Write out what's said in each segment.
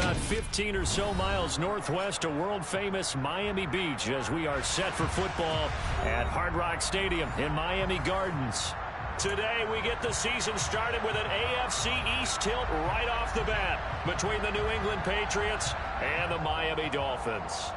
about 15 or so miles northwest of world-famous Miami Beach as we are set for football at Hard Rock Stadium in Miami Gardens. Today, we get the season started with an AFC East tilt right off the bat between the New England Patriots and the Miami Dolphins.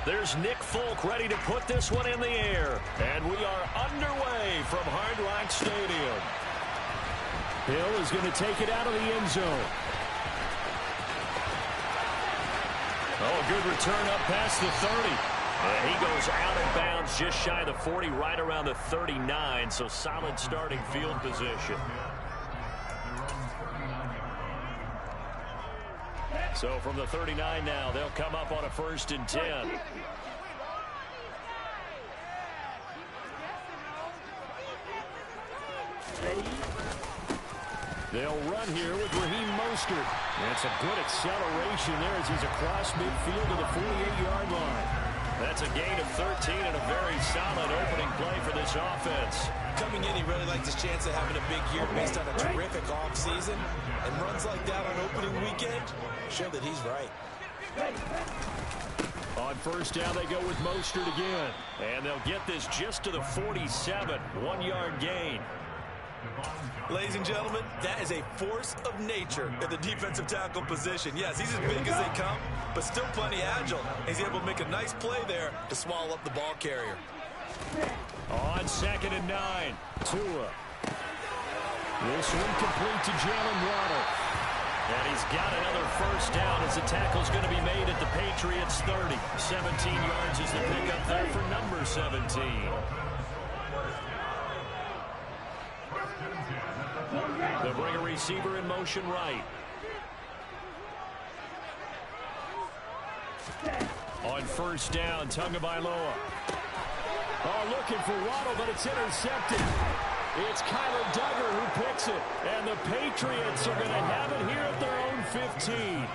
There's Nick Folk ready to put this one in the air. And we are underway from Hard Rock Stadium. Hill is going to take it out of the end zone. Oh, a good return up past the 30. And he goes out of bounds just shy of the 40, right around the 39. So solid starting field position. So from the 39 now, they'll come up on a 1st and 10. They'll run here with Raheem Mostert. That's a good acceleration there as he's across midfield to the 48-yard line. That's a gain of 13 and a very solid opening play for this offense. Coming in, he really liked his chance of having a big year based on a terrific offseason. And runs like that on opening weekend show that he's right. On 1st down, they go with Mostert again. And they'll get this just to the 47, 1-yard gain. Ladies and gentlemen, that is a force of nature at the defensive tackle position. Yes, he's as big as they come, but still plenty agile. He's able to make a nice play there to swallow up the ball carrier. On 2nd and 9, Tua. This one complete to Jalen Waddle. And he's got another 1st down as the tackle's going to be made at the Patriots' 30. 17 yards is the pickup there for number 17. They'll bring a receiver in motion right. On 1st down, Tagovailoa. Oh, looking for Waddle, but it's intercepted. It's Kyler Duggar who picks it. And the Patriots are going to have it here at their own 15.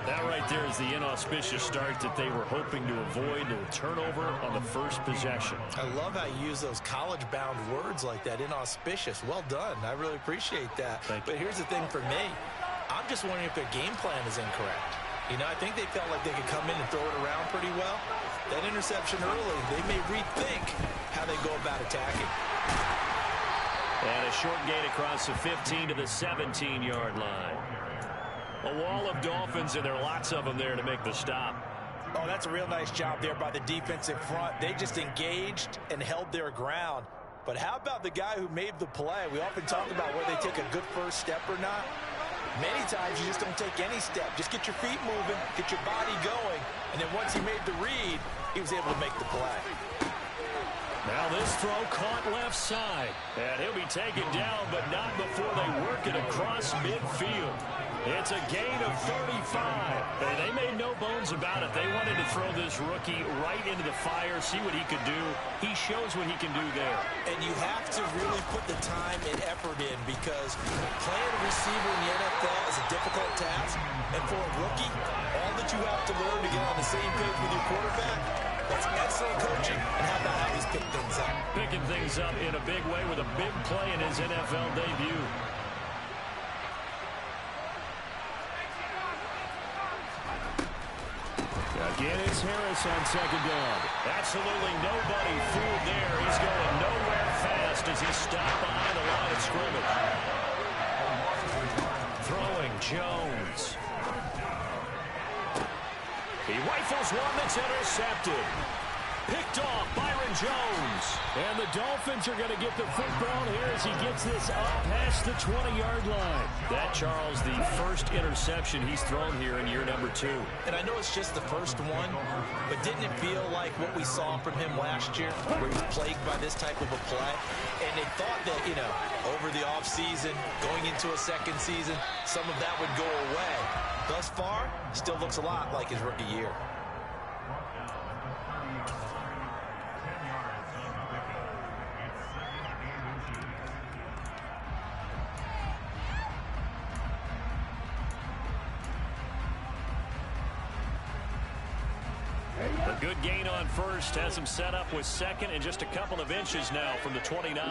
That right there is the inauspicious start that they were hoping to avoid, a turnover on the 1st possession. I love how you use those college-bound words like that, inauspicious. Well done. I really appreciate that. But here's the thing for me. I'm just wondering if their game plan is incorrect. You know, I think they felt like they could come in and throw it around pretty well. That interception early, they may rethink how they go about attacking. And a short gain across the 15 to the 17-yard line. A wall of Dolphins, and there are lots of them there to make the stop. Oh, that's a real nice job there by the defensive front. They just engaged and held their ground. But how about the guy who made the play? We often talk about whether they take a good 1st step or not. Many times you just don't take any step. Just get your feet moving, get your body going, and then once he made the read, he was able to make the play. Now this throw caught left side. And he'll be taken down, but not before they work it across midfield. It's a gain of 35. And they made no bones about it. They wanted to throw this rookie right into the fire, see what he could do. He shows what he can do there. And you have to really put the time and effort in because playing a receiver in the NFL is a difficult task. And for a rookie, all that you have to learn to get on the same page with your quarterback, that's excellent coaching. And how about how he's picked things up? Picking things up in a big way with a big play in his NFL debut. Again, it's Harris on 2nd down. Absolutely nobody fooled there. He's going nowhere fast as he stopped behind the line of scrimmage. Throwing Jones. He rifles one that's intercepted. Picked off Byron Jones. And the Dolphins are going to get the football here as he gets this up past the 20-yard line. That, Charles, the 1st interception he's thrown here in year number 2. And I know it's just the 1st one, but didn't it feel like what we saw from him last year, where he was plagued by this type of a play? And they thought that, you know, over the offseason, going into a 2nd season, some of that would go away. Thus far, still looks a lot like his rookie year. A good gain on first. Has him set up with second and just a couple of inches now from the 29.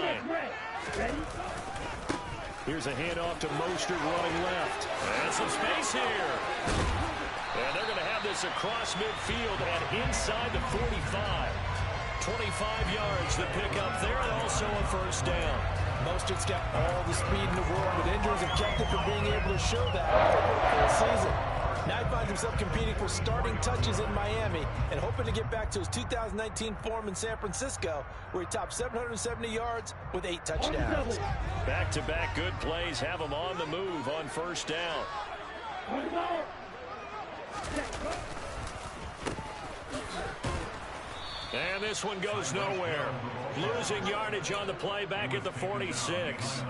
Here's a handoff to Mostert running left. And some space here. And they're going to have this across midfield and inside the 45. 25 yards to pick up there, and also a first down. Mostert's got all the speed in the world, but injuries have kept him from being able to show that for the season. Now he finds himself competing for starting touches in Miami and hoping to get back to his 2019 form in San Francisco, where he topped 770 yards with 8 touchdowns. Back-to-back good plays have him on the move on first down. And this one goes nowhere. Losing yardage on the play back at the 46.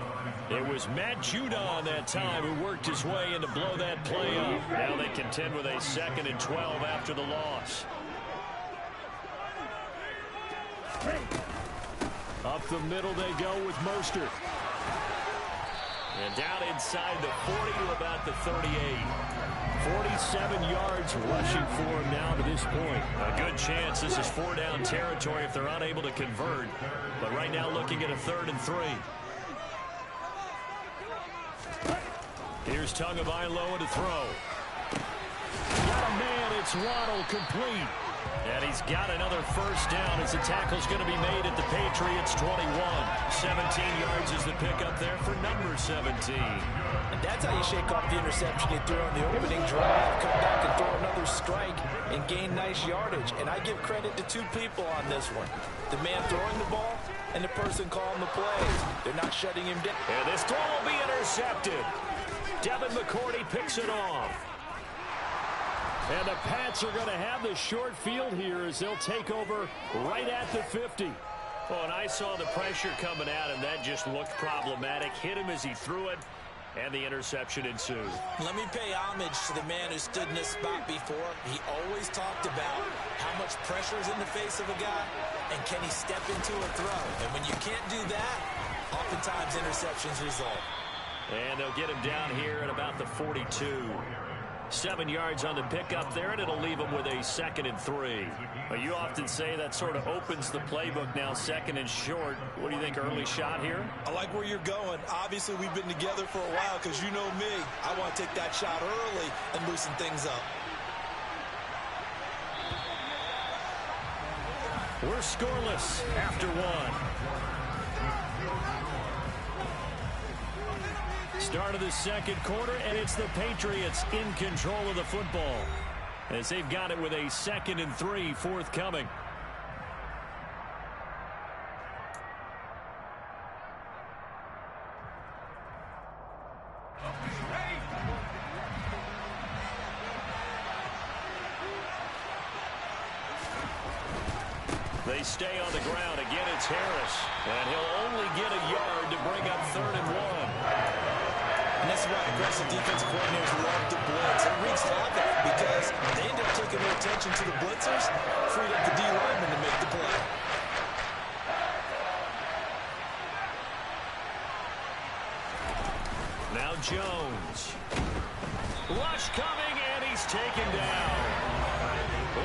It was Matt Judon that time who worked his way in to blow that play up. Now they contend with a 2nd and 12 after the loss. Up the middle they go with Mostert. And down inside the 40 to about the 38. 47 yards rushing for him now to this point. A good chance this is 4-down territory if they're unable to convert. But right now looking at a 3rd and 3. Here's Tagovailoa to throw. Got a man, it's Waddle, complete. And he's got another first down as the tackle's going to be made at the Patriots' 21. 17 yards is the pickup there for number 17. And that's how you shake off the interception you threw on the opening drive. Come back and throw another strike and gain nice yardage. And I give credit to 2 people on this one. The man throwing the ball and the person calling the plays. They're not shutting him down. And this throw will be intercepted. Devin McCourty picks it off. And the Pats are going to have the short field here as they'll take over right at the 50. Oh, and I saw the pressure coming at him. That just looked problematic. Hit him as he threw it, and the interception ensued. Let me pay homage to the man who stood in this spot before. He always talked about how much pressure is in the face of a guy, and can he step into a throw. And when you can't do that, oftentimes interceptions result. And they'll get him down here at about the 42. 7 yards on the pickup there, and it'll leave him with a 2nd and 3. But you often say that sort of opens the playbook now, 2nd and short. What do you think, early shot here? I like where you're going. Obviously, we've been together for a while because you know me. I want to take that shot early and loosen things up. We're scoreless after 1. Start of the 2nd quarter, and it's the Patriots in control of the football as they've got it with a 2nd and 3 forthcoming. They stay on the ground. Again, it's Harris, and he'll only get a yard to bring up 3rd and 1. And that's why aggressive defensive coordinators love to blitz. It wreaks havoc because they end up taking their attention to the blitzers, freed up the D lineman to make the play. Now Jones. Rush coming, and he's taken down.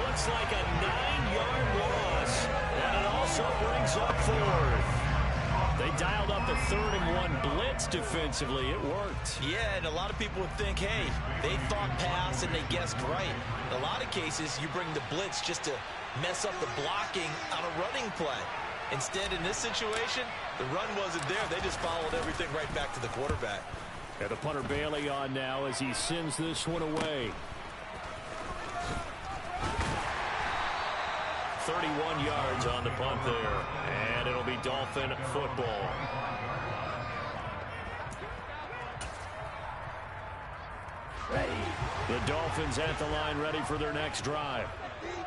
Looks like a 9-yard loss, and it also brings up 4th. They dialed up the 3rd and 1 blitz defensively. It worked. Yeah, and a lot of people would think, hey, they thought pass and they guessed right. In a lot of cases, you bring the blitz just to mess up the blocking on a running play. Instead, in this situation, the run wasn't there. They just followed everything right back to the quarterback. And the punter Bailey on now as he sends this one away. 31 yards on the punt there, and it'll be Dolphin football. The Dolphins at the line ready for their next drive.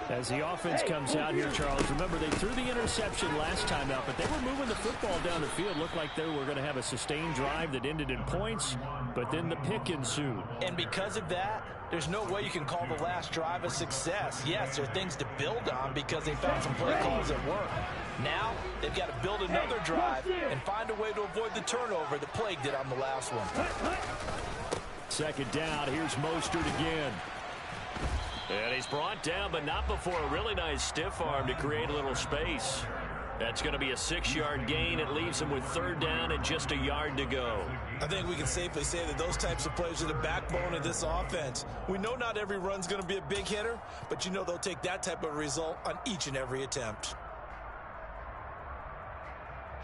As the offense comes out here, Charles, remember they threw the interception last time out, but they were moving the football down the field. Looked like they were going to have a sustained drive that ended in points, but then the pick ensued. And because of that, there's no way you can call the last drive a success. Yes, there are things to build on because they found some play calls that work. Now, they've got to build another drive and find a way to avoid the turnover the plague did on the last one. 2nd down, here's Mostert again. And he's brought down, but not before a really nice stiff arm to create a little space. That's going to be a 6-yard gain. It leaves him with 3rd down and just a yard to go. I think we can safely say that those types of plays are the backbone of this offense. We know not every run's going to be a big hitter, but you know they'll take that type of result on each and every attempt.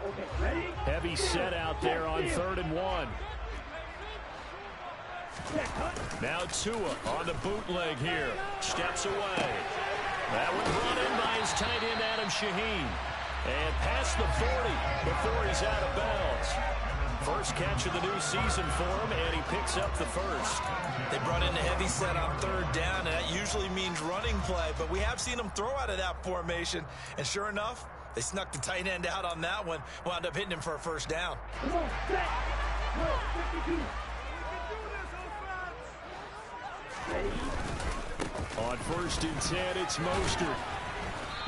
Okay, ready? Heavy set out there on 3rd and 1. Now Tua on the bootleg here. Steps away. That one brought in by his tight end, Adam Shaheen. And past the 40 before he's out of bounds. First catch of the new season for him, and he picks up the first. They brought in a heavy set on 3rd down, and that usually means running play. But we have seen them throw out of that formation. And sure enough, they snuck the tight end out on that one. Wound up hitting him for a 1st down. Come on, set. Go, 52. On 1st and 10, it's Mostert.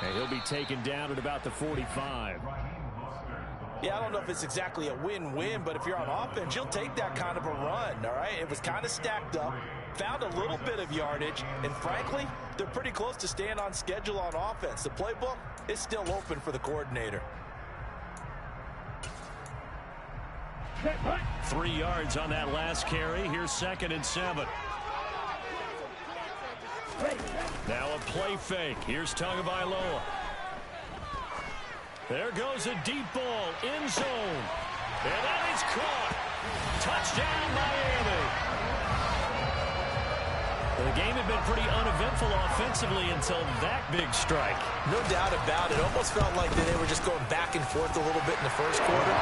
And he'll be taken down at about the 45. Yeah, I don't know if it's exactly a win-win, but if you're on offense, you'll take that kind of a run, all right? It was kind of stacked up, found a little bit of yardage, and frankly, they're pretty close to staying on schedule on offense. The playbook is still open for the coordinator. 3 yards on that last carry. Here's 2nd and 7. Now a play fake. Here's Tagovailoa. There goes a deep ball, end zone. And that is caught. Touchdown, Miami. The game had been pretty uneventful offensively until that big strike. No doubt about it. Almost felt like they were just going back and forth a little bit in the 1st quarter.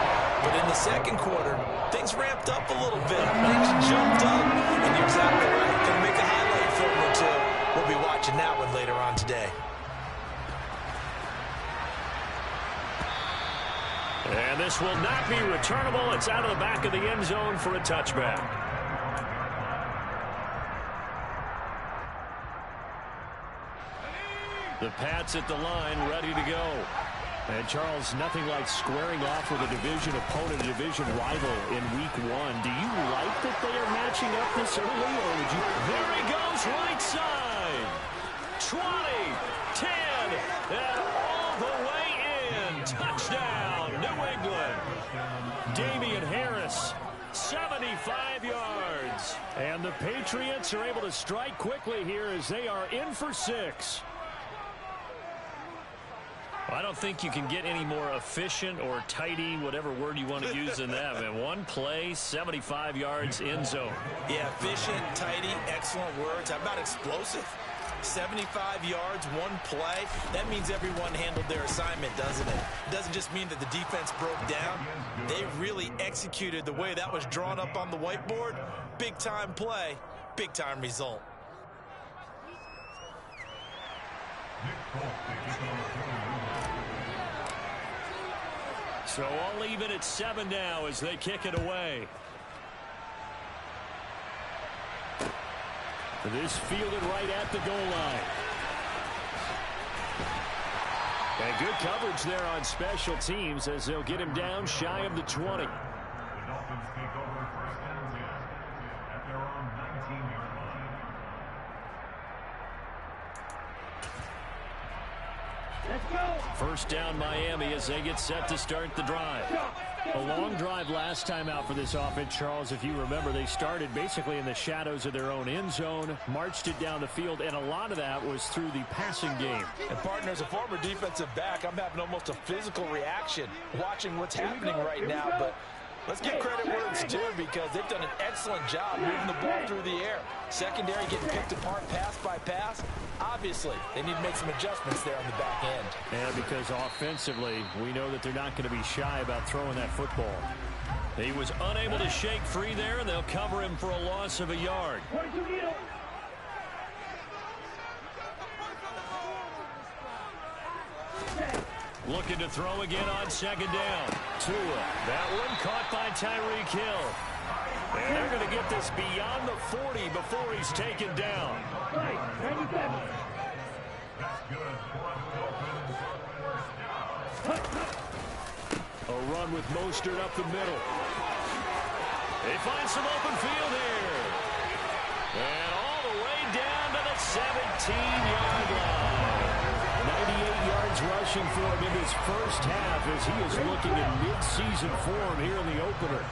But in the 2nd quarter, things ramped up a little bit. Things jumped up. And you're exactly right. Going to make a highlight film or two. We'll be watching that one later on today. And this will not be returnable. It's out of the back of the end zone for a touchback. The Pats at the line, ready to go. And Charles, nothing like squaring off with a division opponent, a division rival in week 1. Do you like that they are matching up this early, or would you? There he goes, right side. 20, 10, and all the way in. Touchdown, New England. Damian Harris, 75 yards. And the Patriots are able to strike quickly here as they are in for 6. I don't think you can get any more efficient or tidy, whatever word you want to use in that. Man, 1 play, 75 yards, end zone. Yeah, efficient, tidy, excellent words. How about explosive? 75 yards, 1 play. That means everyone handled their assignment, doesn't it? It doesn't just mean that the defense broke down. They really executed the way that was drawn up on the whiteboard. Big-time play, big-time result. So all even at 7 now as they kick it away. This fielded right at the goal line. And good coverage there on special teams as they'll get him down shy of the 20. First down Miami as they get set to start the drive. A long drive last time out for this offense, Charles. If you remember, they started basically in the shadows of their own end zone, marched it down the field, and a lot of that was through the passing game. And partner, as a former defensive back, I'm having almost a physical reaction watching what's happening right now. But let's give credit where it's due because they've done an excellent job moving the ball through the air. Secondary getting picked apart pass by pass. Obviously, they need to make some adjustments there on the back end. And because offensively, we know that they're not going to be shy about throwing that football. He was unable to shake free there, and they'll cover him for a loss of a yard. Looking to throw again on 2nd down. Tua, that one caught by Tyreek Hill. And they're going to get this beyond the 40 before he's taken down. A run with Mostert up the middle. They find some open field here. And all the way down to the 17-yard line. 98 yards rushing for him in his first half as he is looking in mid-season form here in the opener.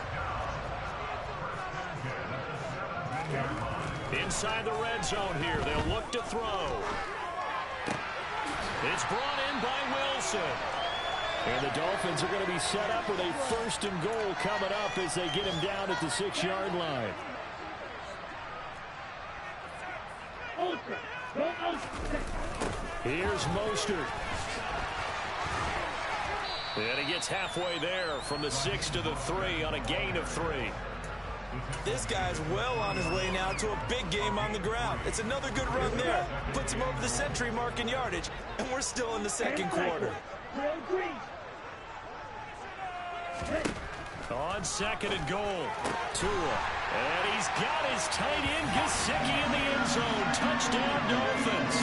Inside the red zone here, they'll look to throw. It's brought in by Wilson. And the Dolphins are going to be set up with a 1st and goal coming up as they get him down at the 6-yard line. Here's Mostert. And he gets halfway there from the 6 to the 3 on a gain of 3. This guy's well on his way now to a big game on the ground. It's another good run there. Puts him over the century mark in yardage, and we're still in the second quarter. On 2nd and goal, Tua. And he's got his tight end, Gesicki, in the end zone. Touchdown, Dolphins.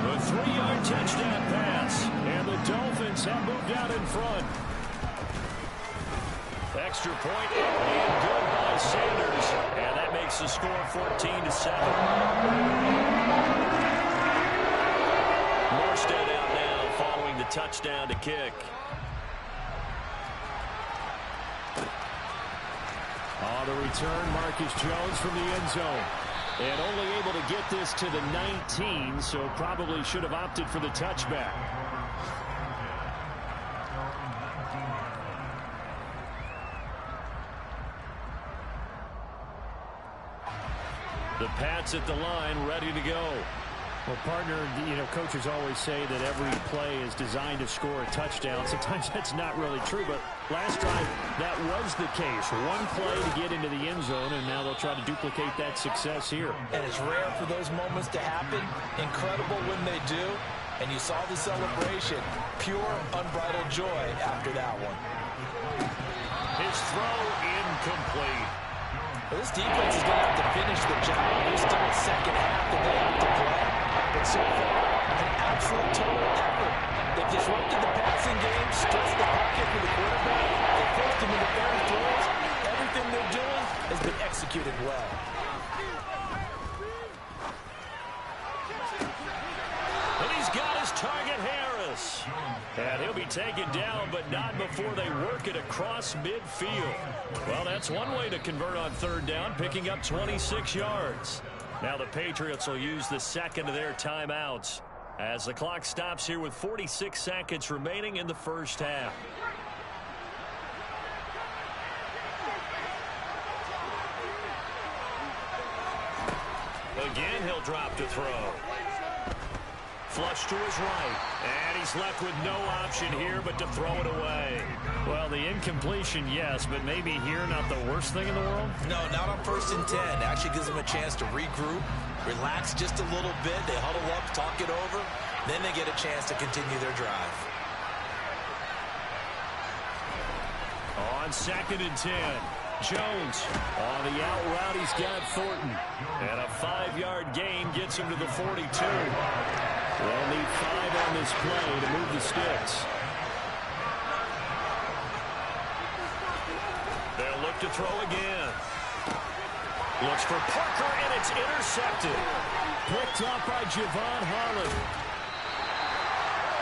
A 3-yard touchdown pass. And the Dolphins have moved out in front. Extra point and good by Sanders. And that makes the score 14-7. Morstead out now following the touchdown to kick. On the return, Marcus Jones from the end zone. And only able to get this to the 19, so probably should have opted for the touchback. The Pats at the line, ready to go. Well, partner, coaches always say that every play is designed to score a touchdown. Sometimes that's not really true, but last drive, that was the case. One play to get into the end zone, and now they'll try to duplicate that success here. And it's rare for those moments to happen. Incredible when they do. And you saw the celebration. Pure, unbridled joy after that one. His throw incomplete. Well, this defense is going to have to finish the job. There's still a second half that they have to play. But so far, an absolute total effort. They've disrupted the passing game, stretched the pocket for the quarterback. They forced him into better throws. Everything they're doing has been executed well. And he's got his target, Harris. And he'll be taken down, but not before they work it across midfield. Well, that's one way to convert on 3rd down, picking up 26 yards. Now the Patriots will use the second of their timeouts as the clock stops here with 46 seconds remaining in the first half. Again, he'll drop to throw. Flush to his right, and he's left with no option here but to throw it away. Well, the incompletion, yes, but maybe here not the worst thing in the world? No, not on 1st and 10. Actually gives them a chance to regroup, relax just a little bit. They huddle up, talk it over. Then they get a chance to continue their drive. On 2nd and 10. Jones on the out route. He's got Thornton. And a 5-yard gain gets him to the 42. They'll need 5 on this play to move the sticks. They'll look to throw again. Looks for Parker, and it's intercepted. Picked up by Javon Holland.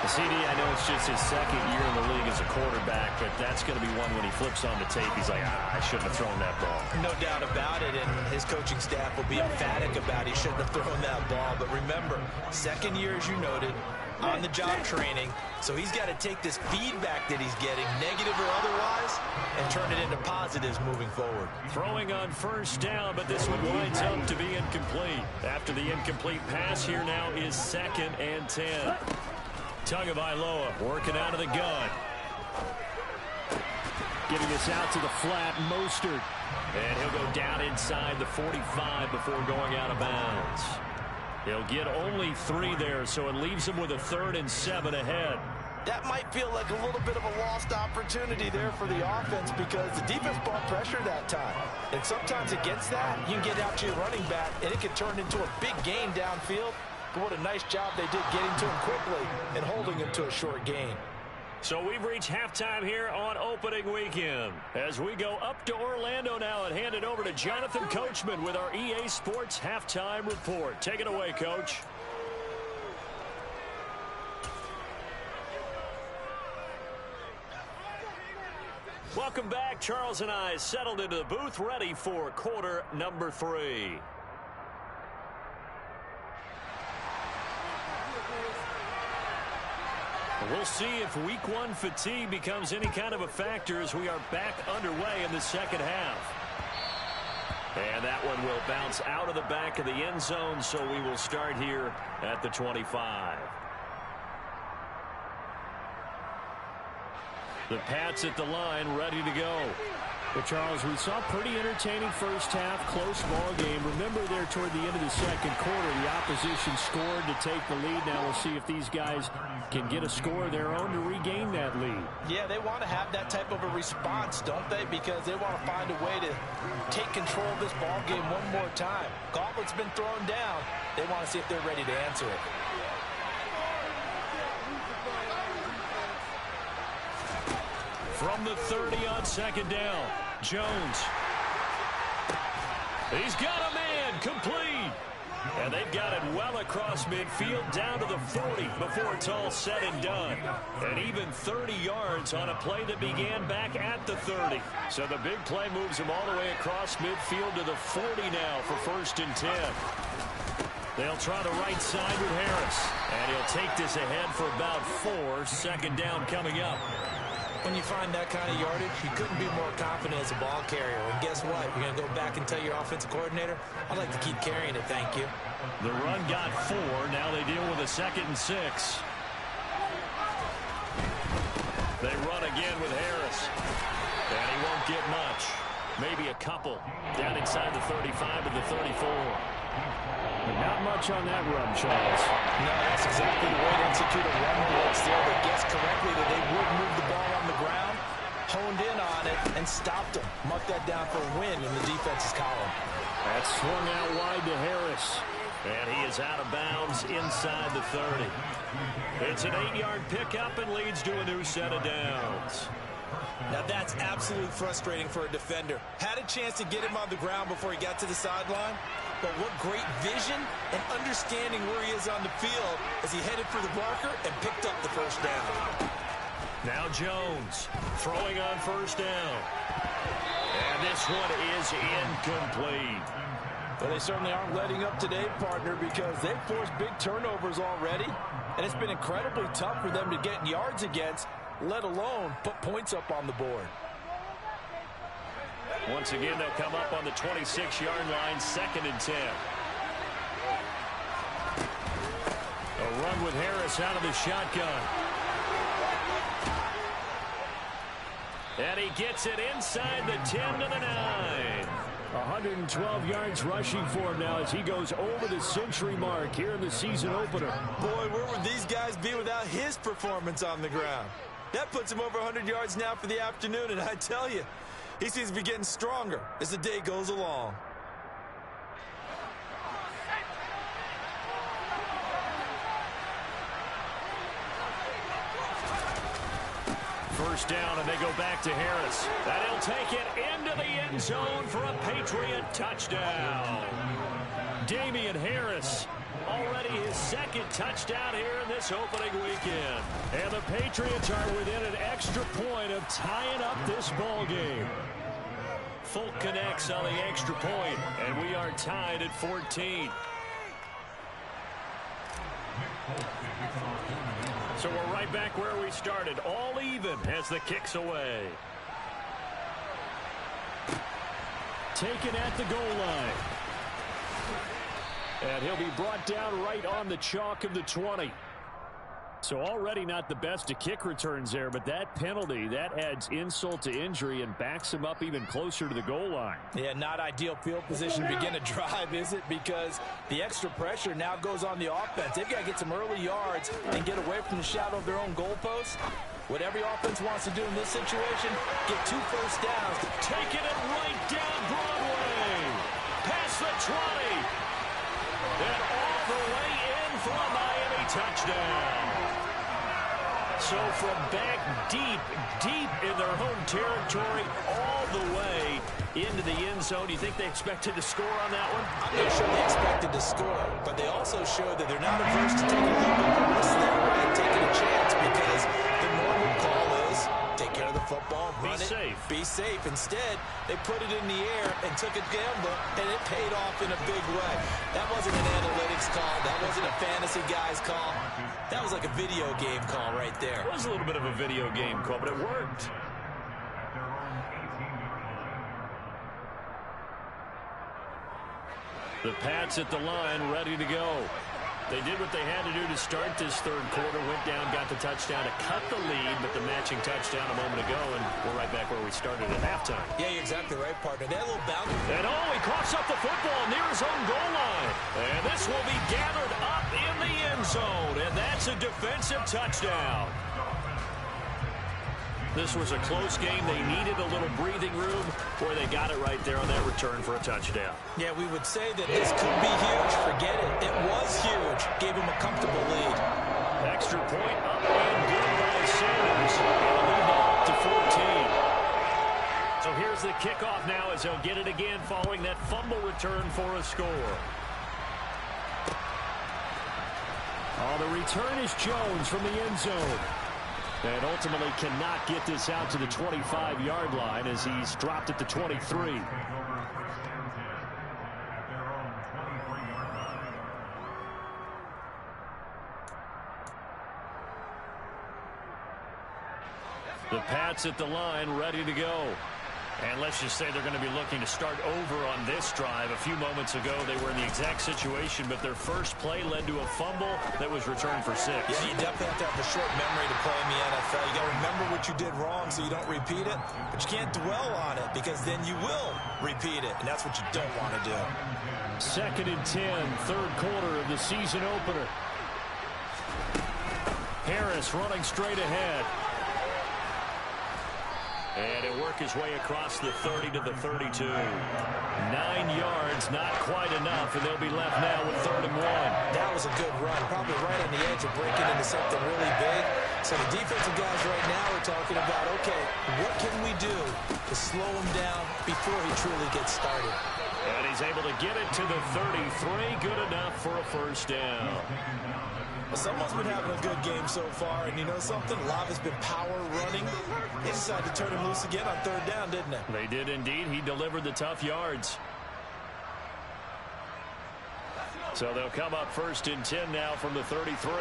CD, I know it's just his 2nd year in the league as a quarterback, but that's going to be one when he flips on the tape. He's like, I shouldn't have thrown that ball. No doubt about it, and his coaching staff will be emphatic about he shouldn't have thrown that ball. But remember, 2nd year, as you noted, on-the-job training, so he's got to take this feedback that he's getting, negative or otherwise, and turn it into positives moving forward. Throwing on 1st down, but this one winds up to be incomplete. After the incomplete pass, here now is 2nd and 10. Tagovailoa working out of the gun. Getting this out to the flat, Mostert. And he'll go down inside the 45 before going out of bounds. He'll get only 3 there, so it leaves him with a 3rd and 7 ahead. That might feel like a little bit of a lost opportunity there for the offense because the defense brought pressure that time. And sometimes against that, you can get out to your running back, and it can turn into a big gain downfield. But what a nice job they did getting to him quickly and holding him to a short gain. So we've reached halftime here on opening weekend. As we go up to Orlando now and hand it over to Jonathan Coachman with our EA Sports Halftime Report. Take it away, Coach. Welcome back. Charles and I settled into the booth, ready for quarter number 3. We'll see if week 1 fatigue becomes any kind of a factor as we are back underway in the second half. And that one will bounce out of the back of the end zone, so we will start here at the 25. The Pats at the line, ready to go. Well, Charles, we saw pretty entertaining first half, close ball game. Remember there toward the end of the second quarter, the opposition scored to take the lead. Now we'll see if these guys can get a score of their own to regain that lead. Yeah, they want to have that type of a response, don't they? Because they want to find a way to take control of this ball game one more time. Gauntlet's been thrown down. They want to see if they're ready to answer it. From the 30 on second down, Jones. He's got a man, complete. And they've got it well across midfield down to the 40 before it's all said and done. And even 30 yards on a play that began back at the 30. So the big play moves them all the way across midfield to the 40 now for 1st and 10. They'll try the right side with Harris. And he'll take this ahead for about 4. Second down coming up. When you find that kind of yardage, you couldn't be more confident as a ball carrier. And guess what? You're going to go back and tell your offensive coordinator, I'd like to keep carrying it, thank you. The run got 4. Now they deal with a 2nd and 6. They run again with Harris. And he won't get much. Maybe a couple. Down inside the 35 to the 34. But not much on that run, Charles. No, that's exactly the way to execute a run blitz there. They guessed correctly that they would move the ball on the ground, honed in on it, and stopped them. Marked that down for a win in the defense's column. That's swung out wide to Harris. And he is out of bounds inside the 30. It's an 8-yard pickup and leads to a new set of downs. Now that's absolutely frustrating for a defender. Had a chance to get him on the ground before he got to the sideline, but what great vision and understanding where he is on the field as he headed for the marker and picked up the first down. Now Jones throwing on 1st down. And this one is incomplete. Well, they certainly aren't letting up today, partner, because they've forced big turnovers already, and it's been incredibly tough for them to get yards against, let alone put points up on the board. Once again, they'll come up on the 26-yard line, 2nd and 10. A run with Harris out of the shotgun. And he gets it inside the 10 to the 9. 112 yards rushing for him now as he goes over the century mark here in the season opener. Boy, where would these guys be without his performance on the ground? That puts him over 100 yards now for the afternoon, and I tell you, he seems to be getting stronger as the day goes along. First down, and they go back to Harris. And he'll take it into the end zone for a Patriot touchdown. Damian Harris, already his 2nd touchdown here in this opening weekend. And the Patriots are within an extra point of tying up this ball game. Folk connects on the extra point, and we are tied at 14. So we're right back where we started, all even as the kick's away. Taken at the goal line. And he'll be brought down right on the chalk of the 20. So already not the best of kick returns there, but that penalty, that adds insult to injury and backs him up even closer to the goal line. Yeah, not ideal field position to begin a drive, is it? Because the extra pressure now goes on the offense. They've got to get some early yards and get away from the shadow of their own goalpost. What every offense wants to do in this situation, get 2 first downs. Taking it right down Broadway. Past the 20. And all the way in for a Miami touchdown. So from back deep in their home territory, all the way into the end zone, you think they expected to score on that one? I'm not sure they expected to score, but they also showed that they're not averse to taking a little bit of a risk there, right? Taking a chance, because the normal call is take care of the football, run it, be safe. Instead, they put it in the air and took a gamble, and it paid off in a big way. That wasn't an analytics call. That wasn't a fantasy guy's call. That was like a video game call right there. It was a little bit of a video game call, but it worked. The Pats at the line, ready to go. They did what they had to do to start this third quarter. Went down, got the touchdown to cut the lead, but the matching touchdown a moment ago, and we're right back where we started at halftime. Yeah, you're exactly right, partner. They had a little bounce. And he coughs up the football near his own goal line. And this will be gathered up in the end zone, and that's a defensive touchdown. This was a close game. They needed a little breathing room, where they got it right there on that return for a touchdown. Yeah, we would say that this could be huge. Forget it. It was huge. Gave him a comfortable lead. Extra point up and good by Sanders. And a lead up to 14. So here's the kickoff now as they'll get it again following that fumble return for a score. Oh, the return is Jones from the end zone. And ultimately cannot get this out to the 25-yard line as he's dropped at the 23. The Pats at the line, ready to go. And let's just say they're going to be looking to start over on this drive. A few moments ago, they were in the exact situation, but their first play led to a fumble that was returned for 6. Yeah, you definitely have to have a short memory to play in the NFL. You got to remember what you did wrong so you don't repeat it, but you can't dwell on it because then you will repeat it, and that's what you don't want to do. 2nd and 10, third quarter of the season opener. Harris running straight ahead. And he'll work his way across the 30 to the 32. 9 yards, not quite enough, and they'll be left now with 3rd and 1. That was a good run, probably right on the edge of breaking into something really big. So the defensive guys right now are talking about, okay, what can we do to slow him down before he truly gets started? And he's able to get it to the 33, good enough for a first down. Well, someone's been having a good game so far, and you know something? Lava's been power running. They decided to turn him loose again on 3rd down, didn't they? They did indeed. He delivered the tough yards. So they'll come up 1st and 10 now from the 33.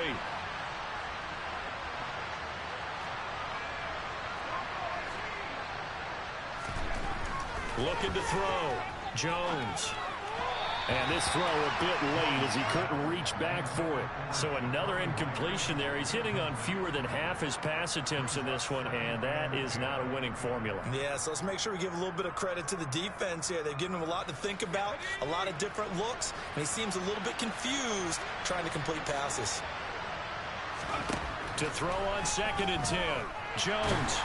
Looking to throw. Jones. And this throw a bit late as he couldn't reach back for it. So another incompletion there. He's hitting on fewer than half his pass attempts in this one, and that is not a winning formula. Yeah, so let's make sure we give a little bit of credit to the defense here. They've given him a lot to think about, a lot of different looks, and he seems a little bit confused trying to complete passes. To throw on 2nd and 10. Jones.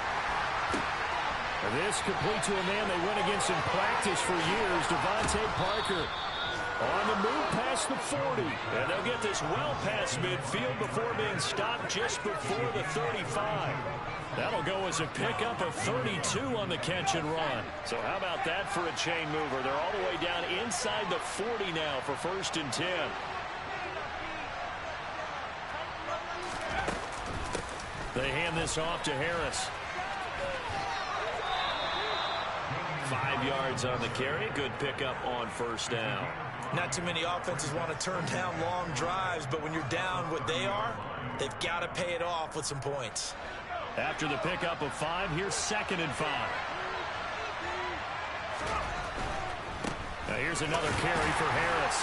And this complete to a man they went against in practice for years, Devontae Parker. On the move past the 40. And they'll get this well past midfield before being stopped just before the 35. That'll go as a pickup of 32 on the catch and run. So how about that for a chain mover? They're all the way down inside the 40 now for 1st and 10. They hand this off to Harris. 5 yards on the carry. Good pickup on 1st down. Not too many offenses want to turn down long drives, but when you're down what they are, they've got to pay it off with some points. After the pickup of 5, here's 2nd and 5. Now here's another carry for Harris.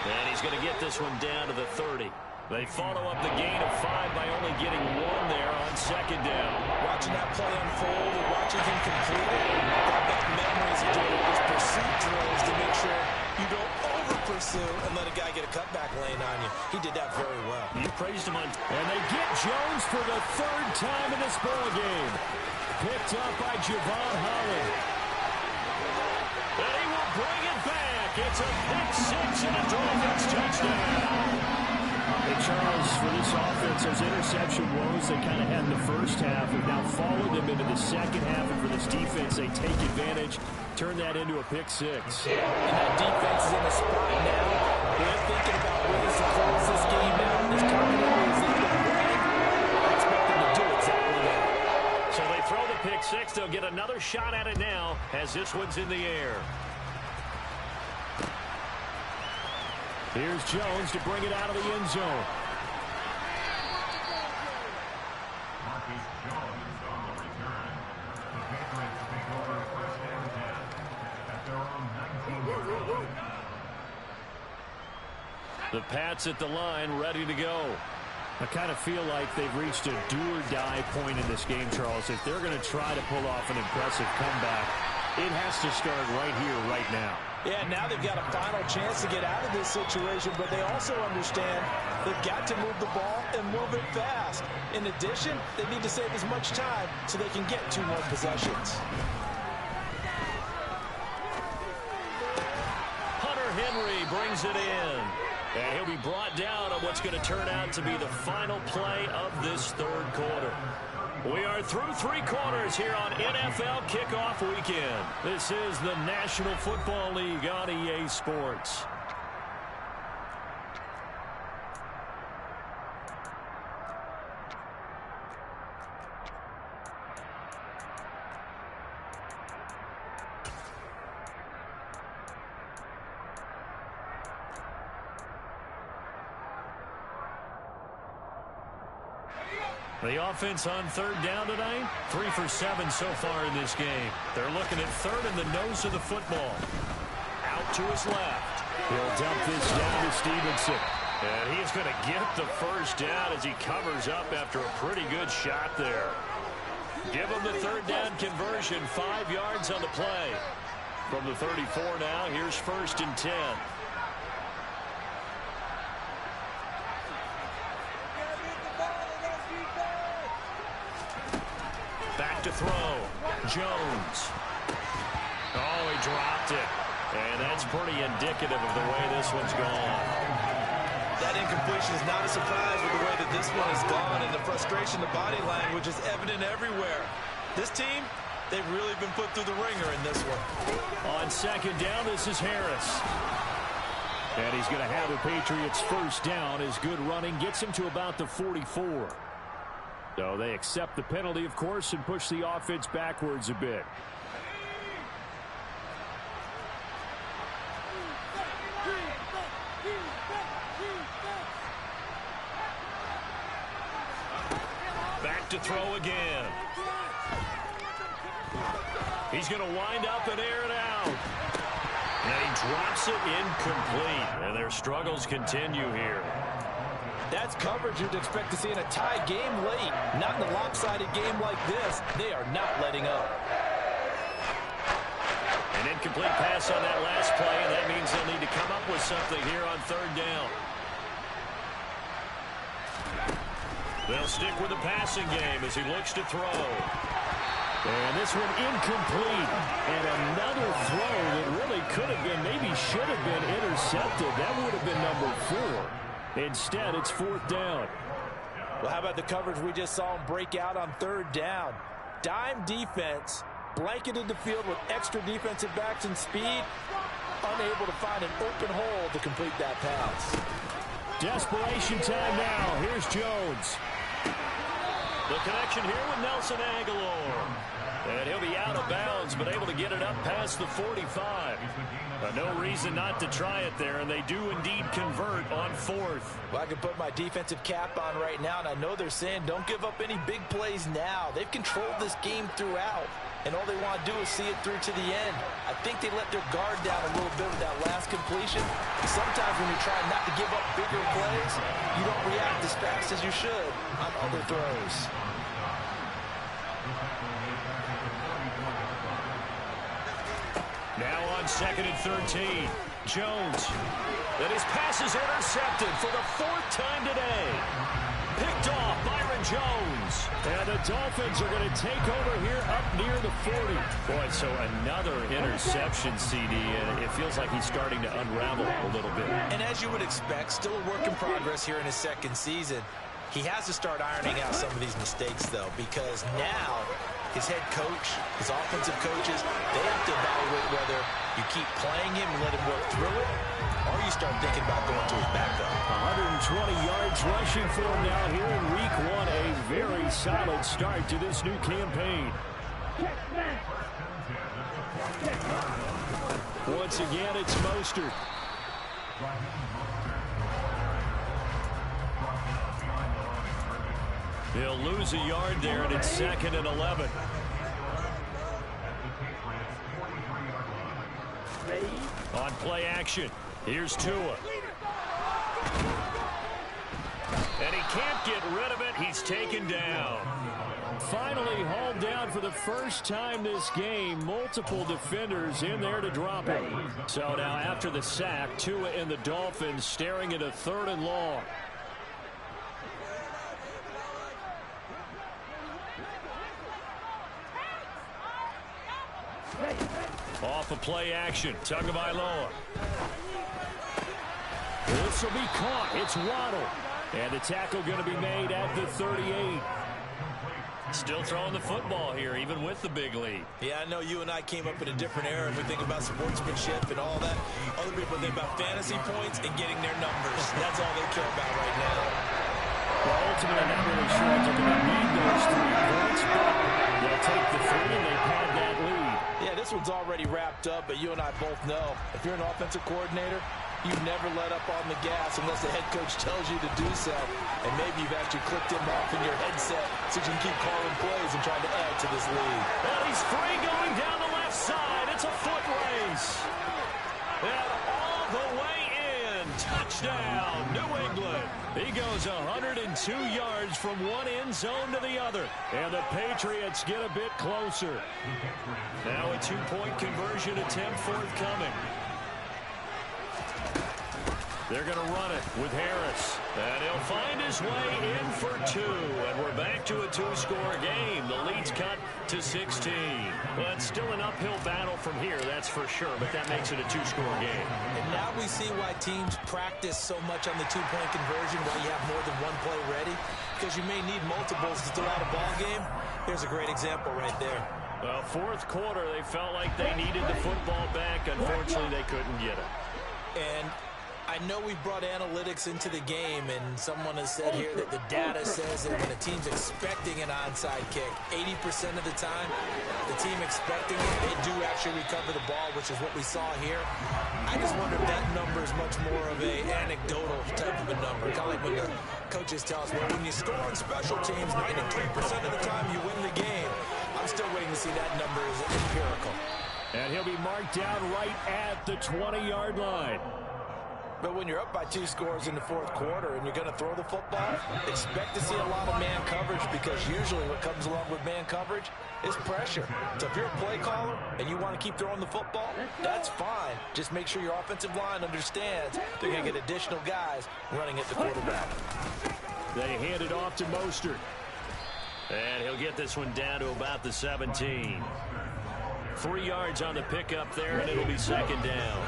And he's going to get this one down to the 30. They follow up the gain of 5 by only getting 1 there on 2nd down. Watching that play unfold and watching him complete it, I've got memories of doing those pursuit drills to make sure you don't over-pursue and let a guy get a cutback lane on you. He did that very well. You praised him on. And they get Jones for the 3rd time in this ball game. Picked up by Javon Holland. And he will bring it back. It's a pick 6 and a Dolphins touchdown. Hey, Charles, for this offense, those interception woes they kind of had in the first half have now followed them into the second half. And for this defense, they take advantage, turn that into a pick six. And that defense is in a spot now. They're thinking about ways to close this game out. As confidently as they've been playing, I expect them to do exactly that. So they throw the pick six. They'll get another shot at it now as this one's in the air. Here's Jones to bring it out of the end zone. The Pats at the line, ready to go. I kind of feel like they've reached a do-or-die point in this game, Charles. If they're going to try to pull off an impressive comeback, it has to start right here, right now. Yeah, now they've got a final chance to get out of this situation, but they also understand they've got to move the ball and move it fast. In addition, they need to save as much time so they can get 2 more possessions. Hunter Henry brings it in. And he'll be brought down on what's going to turn out to be the final play of this third quarter. We are through 3 quarters here on NFL Kickoff Weekend. This is the National Football League on EA Sports. The offense on third down tonight, 3 for 7 so far in this game. They're looking at third in the nose of the football. Out to his left. He'll dump this down to Stevenson. And he's going to get the first down as he covers up after a pretty good shot there. Give him the third down conversion, 5 yards on the play. From the 34 now, here's 1st and 10. Back to throw. Jones. Oh, he dropped it. And that's pretty indicative of the way this one's gone. That incompletion is not a surprise with the way that this one has gone, and the frustration, the body language is evident everywhere. This team, they've really been put through the ringer in this one. On second down, this is Harris. And he's going to have the Patriots first down. His good running gets him to about the 44. So they accept the penalty, of course, and push the offense backwards a bit. Back to throw again. He's going to wind up and air it out. And he drops it incomplete. And their struggles continue here. That's coverage you'd expect to see in a tie game late. Not in a lopsided game like this. They are not letting up. An incomplete pass on that last play, and that means they'll need to come up with something here on third down. They'll stick with the passing game as he looks to throw. And this one incomplete. And another throw that really could have been, maybe should have been intercepted. That would have been number 4. Instead, it's 4th down. Well, how about the coverage we just saw him break out on third down? Dime defense, blanketed the field with extra defensive backs and speed, unable to find an open hole to complete that pass. Desperation time now. Here's Jones. The connection here with Nelson Aguilar. And he'll be out of bounds, but able to get it up past the 45. No reason not to try it there, and they do indeed convert on 4th. Well, I can put my defensive cap on right now, and I know they're saying don't give up any big plays now. They've controlled this game throughout, and all they want to do is see it through to the end. I think they let their guard down a little bit with that last completion. Sometimes when you're trying not to give up bigger plays, you don't react as fast as you should on other throws. Now on 2nd and 13. Jones. And his pass is intercepted for the 4th time today. Picked off. Byron Jones. And the Dolphins are going to take over here up near the 40. Boy, so another interception, CD, and it feels like he's starting to unravel a little bit. And as you would expect, still a work in progress here in his second season. He has to start ironing out some of these mistakes, though, because now his head coach, his offensive coaches, they have to evaluate whether you keep playing him and let him work through it, or you start thinking about going to his backup. 120 yards rushing for him now here in week one. A very solid start to this new campaign. Once again, it's Mostert. He'll lose a yard there, and it's 2nd and 11. On play action, here's Tua. And he can't get rid of it. He's taken down. Finally hauled down for the first time this game. Multiple defenders in there to drop him. So now after the sack, Tua and the Dolphins staring at a 3rd and long. Off of play action, Tagovailoa. This will be caught. It's Waddle. And the tackle going to be made at the 38. Still throwing the football here, even with the big lead. Yeah, I know you and I came up in a different era, and we think about sportsmanship and all that. Other people think about fantasy points and getting their numbers. That's all they care about right now. Well, ultimately, I'm not really sure if they're going to need those 3 points, but they'll take the 3 and they've had that lead. Yeah, this one's already wrapped up, but you and I both know if you're an offensive coordinator, you never let up on the gas unless the head coach tells you to do so. And maybe you've actually clicked him off in your headset so you can keep calling plays and trying to add to this lead. And he's free going down the left side. It's a foot race. And all the way in. Touchdown, New England. He goes 102 yards from one end zone to the other. And the Patriots get a bit closer. Now a 2-point conversion attempt forthcoming. They're going to run it with Harris. And he'll find his way in for 2. And we're back to a 2-score game. The lead's cut to 16. Well, it's still an uphill battle from here, that's for sure. But that makes it a 2-score game. And now we see why teams practice so much on the 2-point conversion, why you have more than one play ready. Because you may need multiples to throw out a ball game. Here's a great example right there. Well, 4th quarter, they felt like they needed the football back. Unfortunately, they couldn't get it. And I know we brought analytics into the game, and someone has said here that the data says that when a team's expecting an onside kick, 80% of the time, the team expecting it, they do actually recover the ball, which is what we saw here. I just wonder if that number is much more of an anecdotal type of a number. Kind of like when the coaches tell us, well, when you score on special teams, 93% of the time you win the game. I'm still waiting to see that number is empirical. And he'll be marked down right at the 20-yard line. But when you're up by 2 scores in the 4th quarter and you're going to throw the football, expect to see a lot of man coverage, because usually what comes along with man coverage is pressure. So if you're a play caller and you want to keep throwing the football, that's fine. Just make sure your offensive line understands they're going to get additional guys running at the quarterback. They hand it off to Mostert. And he'll get this one down to about the 17. 3 yards on the pickup there, and it'll be 2nd down.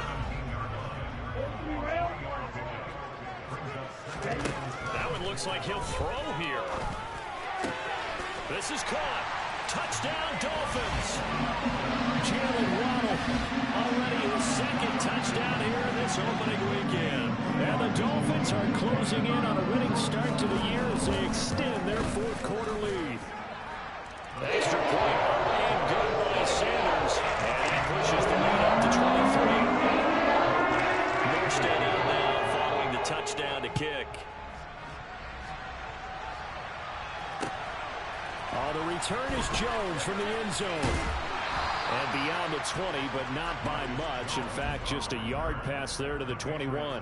That one looks like he'll throw here. This is caught. Touchdown, Dolphins. Jalen Waddle already his 2nd touchdown here in this opening weekend. And the Dolphins are closing in on a winning start to the year as they extend their 4th quarter lead. Extra point and good by Sanders. And he pushes the lead up to 23. Mostert out now following the touchdown to kick. The return is Jones from the end zone. And beyond the 20, but not by much. In fact, just a yard pass there to the 21.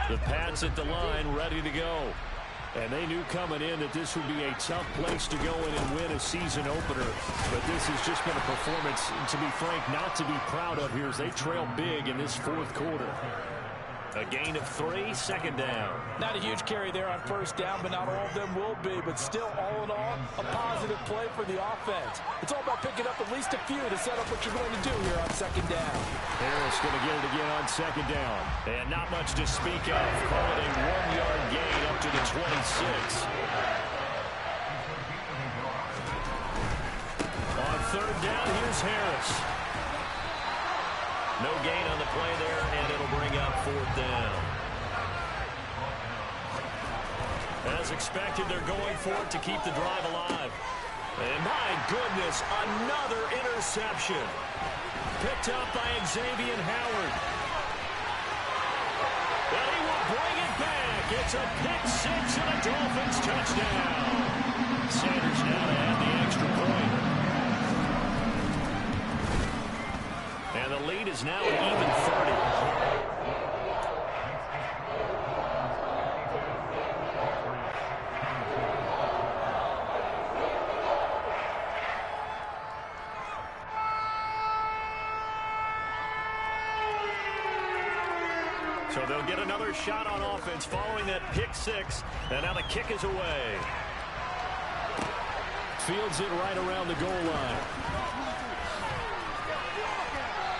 The Pats at the line, ready to go. And they knew coming in that this would be a tough place to go in and win a season opener. But this has just been a performance, to be frank, not to be proud of here as they trail big in this fourth quarter. A gain of 3, second down. Not a huge carry there on first down, but not all of them will be. But still, all in all, a positive play for the offense. It's all about picking up at least a few to set up what you're going to do here on second down. Harris going to get it again on second down. And not much to speak of. Call it a 1-yard gain up to the 26. On third down, here's Harris. No gain on the play there, and it'll bring up fourth down. As expected, they're going for it to keep the drive alive. And my goodness, another interception. Picked up by Xavier Howard. And he will bring it back. It's a pick six and a Dolphins touchdown. Sanders now to add the extra point. And the lead is now an even 30. So they'll get another shot on offense following that pick six. And now the kick is away. Fields it right around the goal line.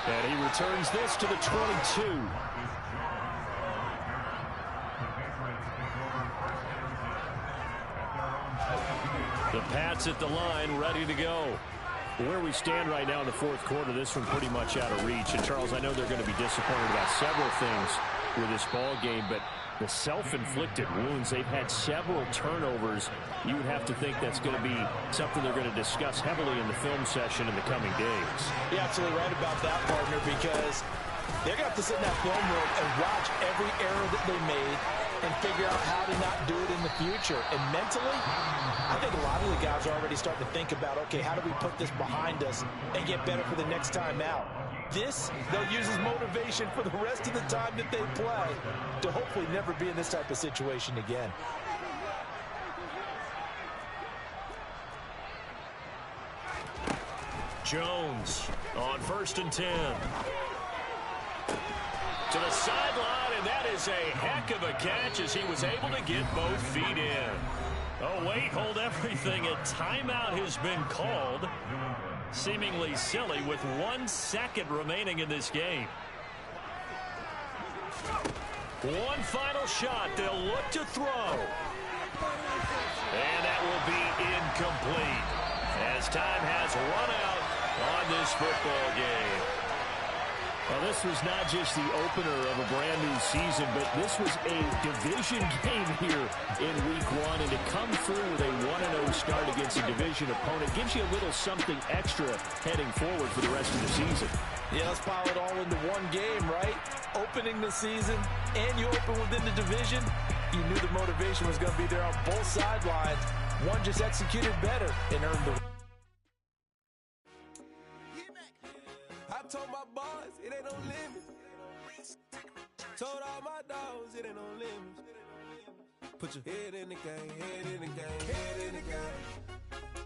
And he returns this to the 22. The Pats at the line, ready to go. Where we stand right now in the fourth quarter, this one pretty much out of reach. And, Charles, I know they're going to be disappointed about several things with this ball game, but the self-inflicted wounds, they've had several turnovers. You would have to think that's going to be something they're going to discuss heavily in the film session in the coming days. You're absolutely right about that, partner, because they're going to have to sit in that film room and watch every error that they made and figure out how to not do it in the future. And mentally, I think a lot of the guys are already starting to think about, okay, how do we put this behind us and get better for the next time out? This, they'll use as motivation for the rest of the time that they play to hopefully never be in this type of situation again. Jones on 1st and 10. To the sideline, and that is a heck of a catch as he was able to get both feet in. Oh, wait, hold everything. A timeout has been called. Seemingly silly with 1 second remaining in this game. One final shot. They'll look to throw. And that will be incomplete as time has run out on this football game. Well, this was not just the opener of a brand new season, but this was a division game here in week 1. And to come through with a 1-0 start against a division opponent gives you a little something extra heading forward for the rest of the season. Yeah, let's pile it all into one game, right? Opening the season, and you open within the division. You knew the motivation was going to be there on both sidelines. One just executed better and earned the. I told my boys it ain't no limit. Told all my dogs it ain't no limit. Put your head in the game, head in the game, head in the game.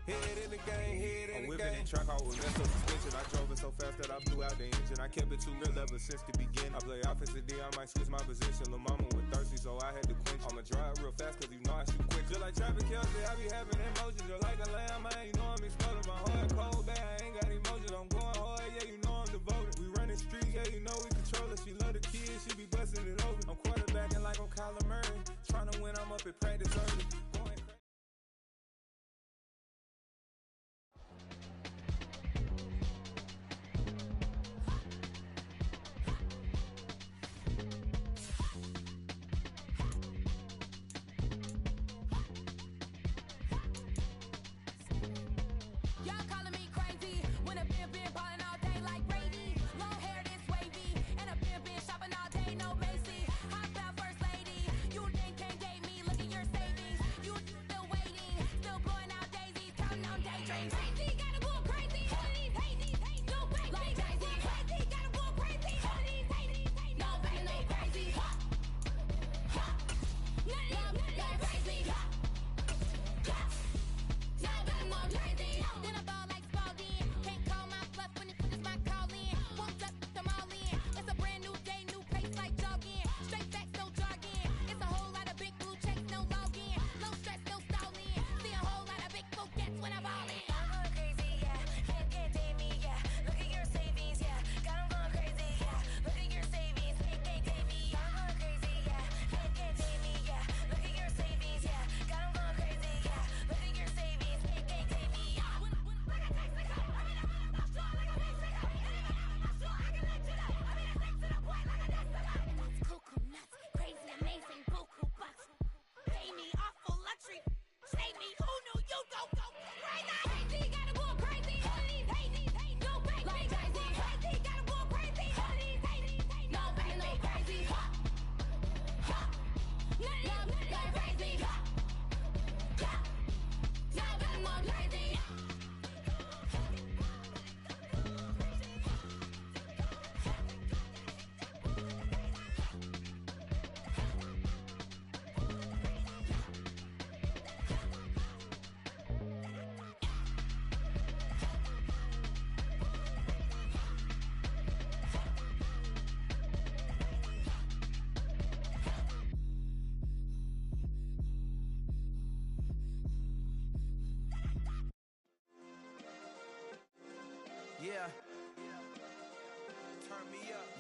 Head in the game, head in the game. I'm whipping the truck out with messed up suspension. I drove it so fast that I blew out the engine. I kept it too real ever since the beginning. I play offensive D, I might switch my position. Lil' mama was thirsty, so I had to quench. I'ma drive real fast, cause you know I shoot quick. Just like traffic Kelsey, I be having emotions. Just like a lamb, man, you know I'm exploding. My heart cold, bad, I ain't got emotions. I'm going hard, yeah, you know I'm devoted. We running streets, yeah, you know we control it. She love the kids, she be busting it open. I'm quarterbacking like I'm Kyler Murray. Trying to win, I'm up at practice early. Shopping all day, no Macy. Hop out first lady. You think can't date me? Look at your savings.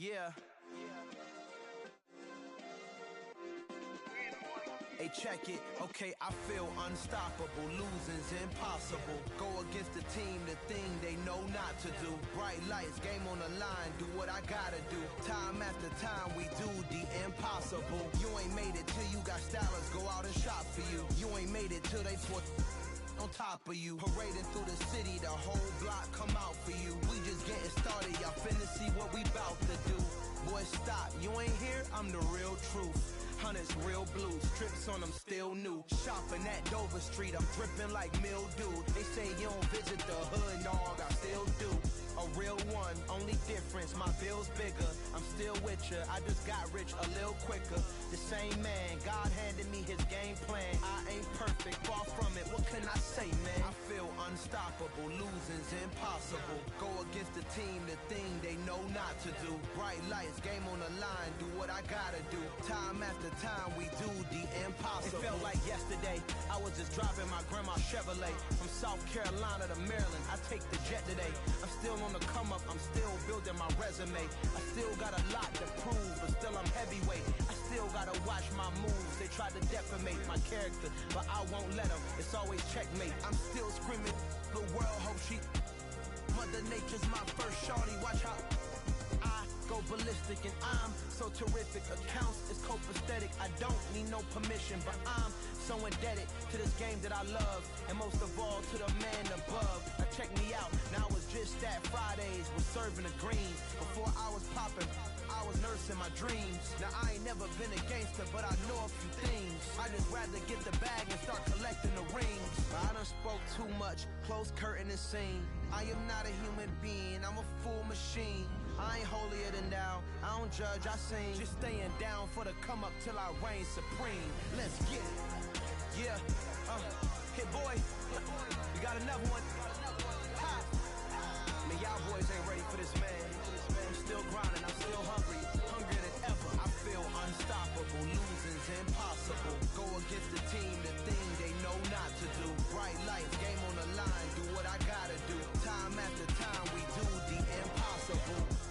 Yeah. Hey, check it. Okay, I feel unstoppable. Losing's impossible. Go against the team, the thing they know not to do. Bright lights, game on the line, do what I gotta do. Time after time, we do the impossible. You ain't made it till you got stylers go out and shop for you. You ain't made it till they put on top of you. Parading through the city, the whole block come out for you. We just getting started, y'all finna see what we bout to do. Boy, stop, you ain't here, I'm the real truth. Hunters, real blues, strips on them still new. Shopping at Dover Street, I'm dripping like mildew. They say you don't visit the hood, dog, I still do. A real one, only difference, my bill's bigger. I'm still with ya, I just got rich a little quicker. The same man, God handed me his game plan. I ain't perfect, far from it, what can I say, man? I feel unstoppable, losing's impossible. Go against the team, the thing they know not to do. Bright lights, game on the line, do what I gotta do. Time after time, we do the impossible. It felt like yesterday, I was just driving my grandma's Chevrolet. From South Carolina to Maryland, I take the jet today. I'm still on the come up, I'm still building my resume. I still got a lot to prove, but still I'm heavyweight. I still gotta watch my moves. They try to defamate my character, but I won't let them. It's always checkmate. I'm still screaming, the world hope she. Mother Nature's my first shorty, watch how I go ballistic, and I'm so terrific. Accounts is copacetic, I don't need no permission, but I'm so indebted to this game that I love, and most of all to the man above. Now check me out, now it's just that Fridays was serving the greens. Before I was popping, I was nursing my dreams. Now I ain't never been a gangster, but I know a few things. I just rather get the bag and start collecting the rings. I done spoke too much, close curtain and scene. I am not a human being, I'm a full machine. I ain't holier than thou, I don't judge, I sing. Just staying down for the come up till I reign supreme. Let's get it. Yeah, hit boy, you got another one. Ha. Man, y'all boys ain't ready for this, man. I'm still grinding, I'm still hungry, hungrier than ever. I feel unstoppable, losing's impossible. Go against the team, the thing they know not to do. Bright lights, game on the line, do what I gotta do. Time after time, we do the impossible.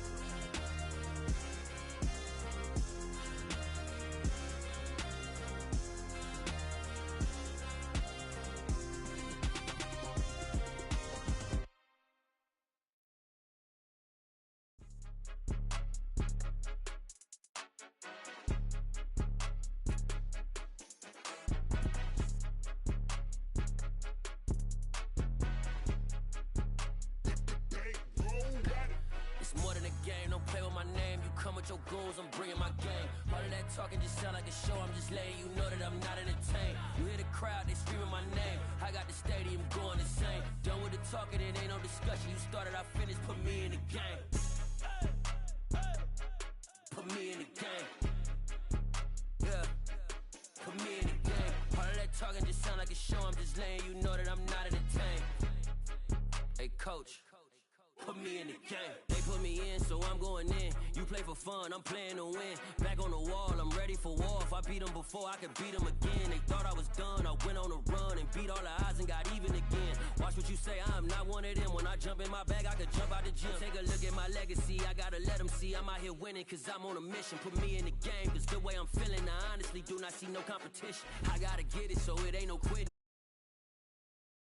Your goals, I'm bringing my game. All of that talking just sound like a show. I'm just letting you know that I'm not entertained. You hear the crowd, they screaming my name. I got the stadium going insane. Done with the talking, it ain't no discussion. You started, I finished, put me in the game. Put me in the game. Yeah, put me in the game. All of that talking just sound like a show. I'm just letting you know that I'm not entertained. Hey, coach, put me in the game. They put me in, so I'm going in. You play for fun, I'm playing to win. Back on the wall, I'm ready for war. If I beat them before, I could beat them again. They thought I was done, I went on a run and beat all the odds and got even again. Watch what you say, I'm not one of them. When I jump in my bag, I could jump out the gym. Take a look at my legacy, I gotta let them see I'm out here winning, cause I'm on a mission. Put me in the game, cause the way I'm feeling, I honestly do not see no competition. I gotta get it, so it ain't no quitting.